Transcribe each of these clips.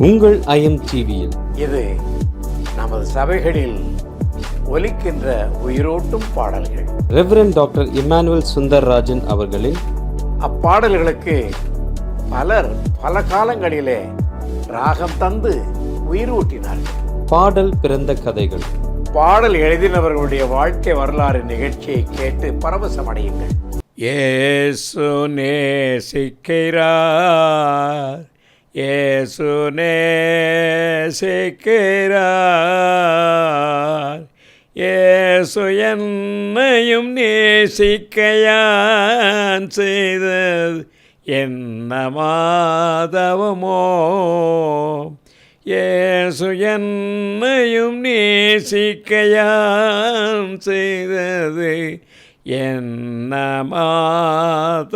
உங்கள் ஐஎம் டிவியில் இது நமது சபைகளில் ஒலிக்கின்ற உயிரோட்டும் பாடல்கள். ரெவரண்ட் டாக்டர் இம்மானுவேல் சுந்தர்ராஜன் அவர்களின் அப்பாடல்களுக்கு பலர் பல காலங்களிலே ராகம் தந்து உயிர் ஊட்டினார்கள். பாடல் பிறந்த கதைகள். பாடல் எழுதினவர்களுடைய வாழ்க்கை வரலாறு நிகழ்ச்சியை கேட்டு பரவசமடையுங்கள். இயேசு நேசிக்கிறார், இயேசு நேசிக்கிறார், இயேசு என்னையும் நேசிக்கையான் செய்தது என்ன மாதவமோ, இயேசு என்னையும் நேசிக்கையான் செய்தது என்ன மாதவமோ.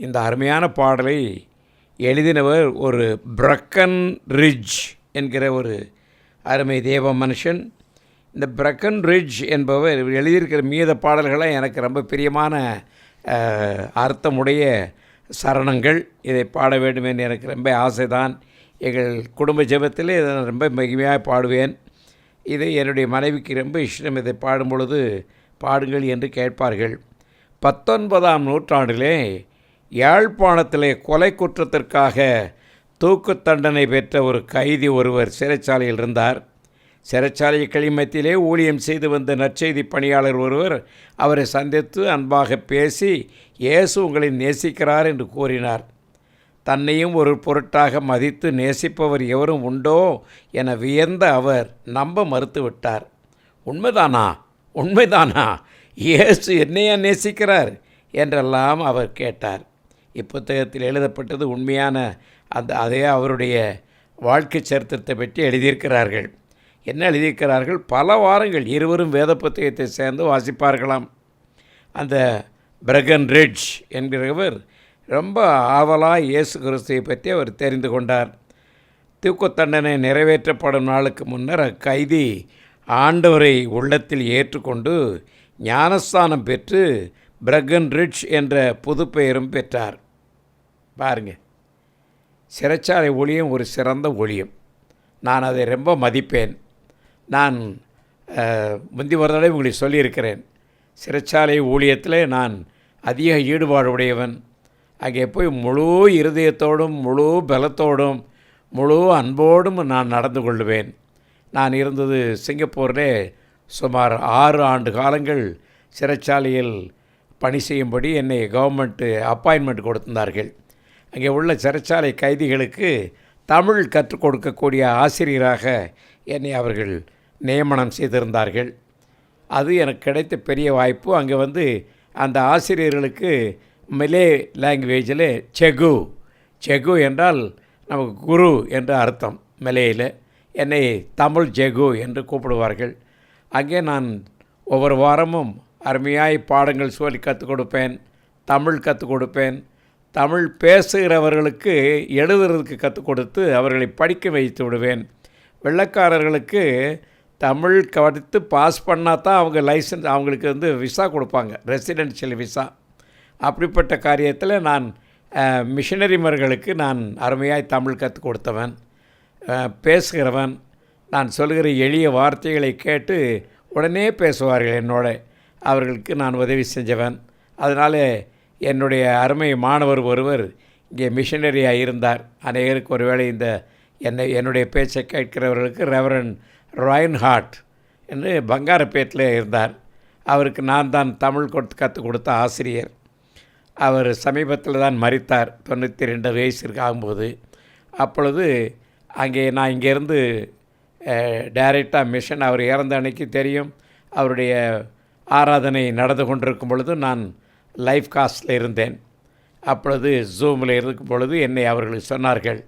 இந்த அருமையான பாடலை எழுதினவர் ஒரு பிரக்கன் ரிட்ஜ் என்கிற ஒரு அருமை தேவ மனுஷன். இந்த பிரக்கன் ரிட்ஜ் என்பவர் எழுதியிருக்கிற மீத பாடல்களை எனக்கு ரொம்ப பிரியமான அர்த்தமுடைய சரணங்கள். இதை பாட வேண்டும் என்று எனக்கு ரொம்ப ஆசைதான். எங்கள் குடும்ப ஜெபத்தில் இதை நான் ரொம்ப மகிமையாக பாடுவேன். இது என்னுடைய மனைவிக்கு ரொம்ப இஷ்டம். இதை பாடும் பொழுது பாடுங்கள் என்று கேட்பார்கள். 19ஆம் நூற்றாண்டிலே யாழ்ப்பாணத்திலே கொலை குற்றத்திற்காக தூக்கு தண்டனை பெற்ற ஒரு கைதி ஒருவர் சிறைச்சாலையில் இருந்தார். சிறைச்சாலை களிமத்திலே ஊழியம் செய்து வந்த நற்செய்தி பணியாளர் ஒருவர் அவரை சந்தித்து அன்பாக பேசி இயேசு உங்களை நேசிக்கிறார் என்று கூறினார். தன்னையும் ஒரு பொருட்டாக மதித்து நேசிப்பவர் எவரும் உண்டோ என வியந்த அவர் நம்ப மறுத்துவிட்டார். உண்மைதானா இயேசு என்னையா நேசிக்கிறார் என்றெல்லாம் அவர் கேட்டார். இப்புத்தகத்தில் எழுதப்பட்டது உண்மையான அதே அவருடைய வாழ்க்கை சரித்திரத்தை பற்றி எழுதியிருக்கிறார்கள். என்ன எழுதியிருக்கிறார்கள்? பல வாரங்கள் இருவரும் வேத புத்தகத்தை சேர்ந்து வாசிப்பார்களாம். அந்த பிரகன் ரிட்ஜ் என்கிறவர் ரொம்ப ஆவலாக இயேசு கிறிஸ்துவை பற்றி அவர் தெரிந்து கொண்டார். தூக்கு தண்டனை நிறைவேற்றப்படும் நாளுக்கு முன்னர் கைதி ஆண்டவரை உள்ளத்தில் ஏற்றுக்கொண்டு ஞானஸ்தானம் பெற்று பிரகன் ரிட்ஜ் என்ற புது பெயரும் பெற்றார். பாருங்க, சிறைச்சாலை ஊழியம் ஒரு சிறந்த ஊழியம். நான் அதை ரொம்ப மதிப்பேன். நான் முந்தி ஒரு தடவை உங்களுக்கு சொல்லியிருக்கிறேன். சிறைச்சாலை ஊழியத்தில் நான் அதிக ஈடுபாடு உடையவன். அங்கே போய் முழு இருதயத்தோடும் முழு பலத்தோடும் முழு அன்போடும் நான் நடந்து கொள்வேன். நான் இருந்தது சிங்கப்பூரில் சுமார் 6 ஆண்டு காலங்கள் சிறைச்சாலையில் பணி செய்யும்படி என்னை கவர்மெண்ட்டு அப்பாயின்மெண்ட் கொடுத்திருந்தார்கள். அங்கே உள்ள சிறைச்சாலை கைதிகளுக்கு தமிழ் கற்றுக் கொடுக்கக்கூடிய ஆசிரியராக என்னை அவர்கள் நியமனம் செய்திருந்தார்கள். அது எனக்கு கிடைத்த பெரிய வாய்ப்பு. அங்கே வந்து அந்த ஆசிரியர்களுக்கு மலே லாங்குவேஜில் செகு என்றால் நமக்கு குரு என்ற அர்த்தம். மலேயில் என்னை தமிழ் ஜெகு என்று கூப்பிடுவார்கள். அங்கே நான் ஒவ்வொரு வாரமும் அருமையாய் பாடங்கள் சொல்லி கற்றுக் கொடுப்பேன், தமிழ் கற்றுக் கொடுப்பேன். தமிழ் பேசுகிறவர்களுக்கு எழுதுறதுக்கு கற்றுக் கொடுத்து அவர்களை படிக்க வைத்து விடுவேன். வெள்ளைக்காரர்களுக்கு தமிழ் படித்து பாஸ் பண்ணால் தான் அவங்க லைசன்ஸ், அவங்களுக்கு வந்து விசா கொடுப்பாங்க, ரெசிடென்ஷியல் விசா. அப்படிப்பட்ட காரியத்தில் நான் மிஷனரிமார்களுக்கு நான் அருமையாய் தமிழ் கற்றுக் கொடுத்தவன், பேசுகிறவன். நான் சொல்கிற எளிய வார்த்தைகளை கேட்டு உடனே பேசுவார்கள் என்னோட. அவர்களுக்கு நான் உதவி செஞ்சவன். அதனால் என்னுடைய அருமை மாணவர் ஒருவர் இங்கே மிஷனரியாக இருந்தார். அநேகருக்கு ஒருவேளை என்னுடைய பேச்சை கேட்கிறவர்களுக்கு ரெவரண்ட் ராயின்ஹார்ட் என்று பங்காரப்பேட்டில் இருந்தார். அவருக்கு நான் தான் தமிழ் கற்றுக் கொடுத்த ஆசிரியர். அவர் சமீபத்தில் தான் மரித்தார், 92 வயசு ஆகும்போது. அப்பொழுது நான் இங்கேருந்து டைரெக்டாக மிஷன், அவர் இறந்த அன்னைக்கு தெரியும், அவருடைய ஆராதனை நடந்து கொண்டிருக்கும் பொழுது நான் லைஃப் காஸ்ட்டில் இருந்தேன். அப்பொழுது ஜூமில் இருக்கும் பொழுது என்னை அவர்கள் சொன்னார்கள்,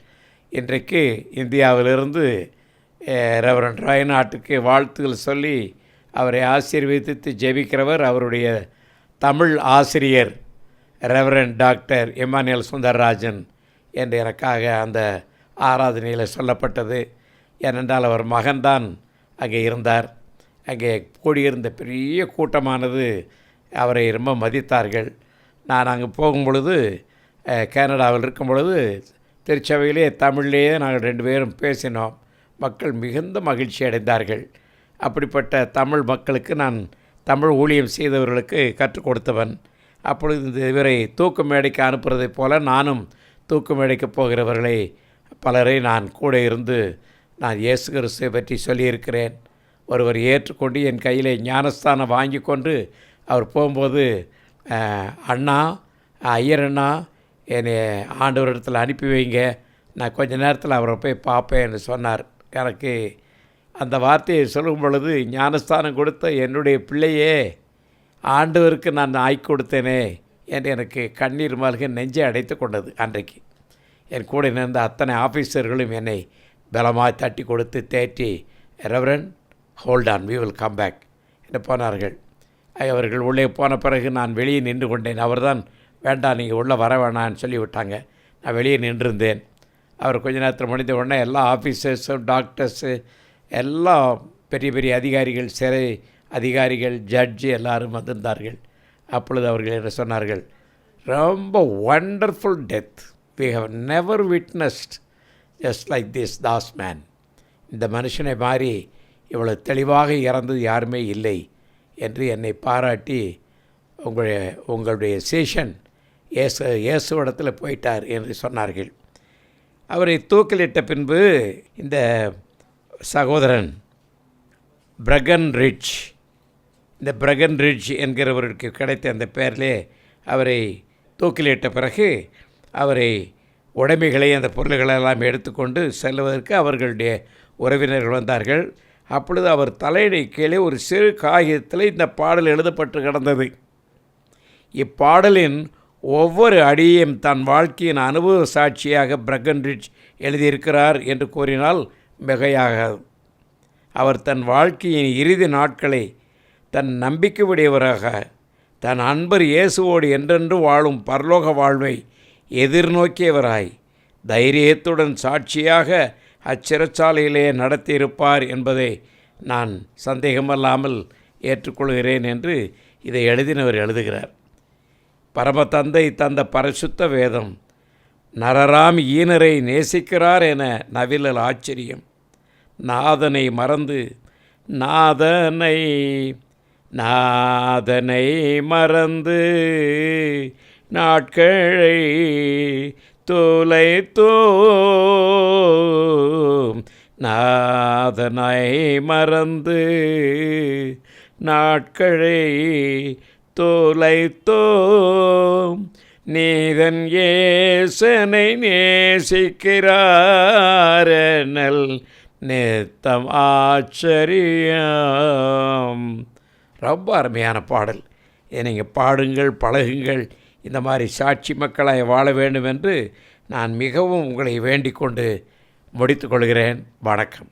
இன்றைக்கு இந்தியாவிலிருந்து ரெவரண்ட் ராய்நாட்டுக்கு வாழ்த்துக்கள் சொல்லி அவரை ஆசீர்வதித்து ஜெபிக்கிறவர் அவருடைய தமிழ் ஆசிரியர் ரெவரண்ட் டாக்டர் இம்மானுவேல் சுந்தர்ராஜன் என்று எனக்காக அந்த ஆராதனையில் சொல்லப்பட்டது. ஏனென்றால் அவர் மகன்தான் அங்கே இருந்தார். அங்கே கூடியிருந்த பெரிய கூட்டமானது அவரை ரொம்ப மதித்தார்கள். நான் அங்கே போகும் பொழுது கனடாவில் இருக்கும் பொழுது திருச்சபையிலே தமிழ்லேயே நாங்கள் 2 பேரும் பேசினோம். மக்கள் மிகுந்த மகிழ்ச்சி அடைந்தார்கள். அப்படிப்பட்ட தமிழ் மக்களுக்கு நான் தமிழ் ஊழியம் செய்தவர்களுக்கு கற்றுக் கொடுத்தவன். அப்பொழுது இவரை தூக்கு மேடைக்கு அனுப்புவதைப் போல நானும் தூக்கு மேடைக்கு போகிறவர்களை பலரை நான் கூட இருந்து நான் இயேசு கிறிஸ்துவை பற்றி சொல்லியிருக்கிறேன். ஒருவர் ஏற்றுக்கொண்டு என் கையில் ஞானஸ்தானம் வாங்கி கொண்டு அவர் போகும்போது, அண்ணா, ஐயர் அண்ணா, என்னை ஆண்டவரிடத்தில் அனுப்பி வைங்க, நான் கொஞ்ச நேரத்தில் அவரை போய் பார்ப்பேன் என்று சொன்னார். எனக்கு அந்த வார்த்தையை சொல்லும் பொழுது, ஞானஸ்தானம் கொடுத்த என்னுடைய பிள்ளையே ஆண்டவருக்கு நான் ஆக்கி கொடுத்தேனே என்று எனக்கு கண்ணீர் மல்க நெஞ்சை அடைத்து கொண்டது. அன்றைக்கு என் கூட இருந்த அத்தனை ஆஃபீஸர்களும் என்னை பலமாக தட்டி கொடுத்து தேற்றி, reverend hold on, we will come back என்று போனார்கள். அவர்கள் உள்ளே போன பிறகு நான் வெளியே நின்று கொண்டேன். அவர் தான் வேண்டாம், நீங்கள் உள்ளே வர வேணான்னு சொல்லிவிட்டாங்க. நான் வெளியே நின்றிருந்தேன். அவர் கொஞ்ச நேரத்தில் முடிந்த உடனே எல்லா ஆஃபீஸர்ஸும், டாக்டர்ஸு, எல்லா பெரிய பெரிய அதிகாரிகள், சிறை அதிகாரிகள், ஜட்ஜு எல்லாரும் வந்திருந்தார்கள். அப்பொழுது அவர்கள் என்ன சொன்னார்கள், ரொம்ப wonderful death, we have never witnessed just like this this man. இந்த மனுஷனை மாதிரி இவ்வளோ தெளிவாக இறந்தது யாருமே இல்லை என்று என்னை பாராட்டி, உங்களுடைய சேஷன் இயேசுவிடத்தில் போயிட்டார் என்று சொன்னார்கள். அவரை தூக்கிலிட்ட பின்பு இந்த சகோதரன் பிரகன்ரிட்ஜ், இந்த பிரகன்ரிட்ஜ் என்கிறவருக்கு கிடைத்த அந்த பெயரிலே அவரை தூக்கிலிட்ட பிறகு அவரை உடைமைகளை, அந்த பொருள்களெல்லாம் எடுத்துக்கொண்டு செல்வதற்கு அவர்களுடைய உறவினர்கள் வந்தார்கள். அப்பொழுது அவர் தலையணை கீழே ஒரு சிறு காகிதத்தில் இந்த பாடல் எழுதப்பட்டு கிடந்தது. இப்பாடலின் ஒவ்வொரு அடியையும் தன் வாழ்க்கையின் அனுபவ சாட்சியாக பிரகன்ரிட்ஜ் எழுதியிருக்கிறார் என்று கூறினால் மிகையாகாது. அவர் தன் வாழ்க்கையின் இறுதி நாட்களை தன் நம்பிக்கையுடையவராக, தன் அன்பர் இயேசுவோடு என்றென்று வாழும் பரலோக வாழ்வை எதிர்நோக்கியவராய் தைரியத்துடன் சாட்சியாக அச்சிறைச்சாலையிலே நடத்தியிருப்பார் என்பதை நான் சந்தேகமல்லாமல் ஏற்றுக்கொள்கிறேன் என்று இதை எழுதினவர் எழுதுகிறார். பரமதந்தை தந்த பரிசுத்த வேதம் நரராம் ஈனரை நேசிக்கிறார் என நவிழல் ஆச்சரியம். நாதனை மறந்து நாதனை மறந்து நாட்களை தொலைத்தோம், நாதனை மறந்து நாட்களை தொலைத்தோம், நீதன் ஏசனை நேசிக்கிறாரனல் நித்தம் ஆச்சரியம். ரொம்ப அருமையான பாடல். இதை நீங்கள் பாடுங்கள், பழகுங்கள், இந்த மாதிரி சாட்சி மக்களாய் வாழ வேண்டும் என்று நான் மிகவும் உங்களை வேண்டிக் கொண்டு முடித்துக்கொள்கிறேன். வணக்கம்.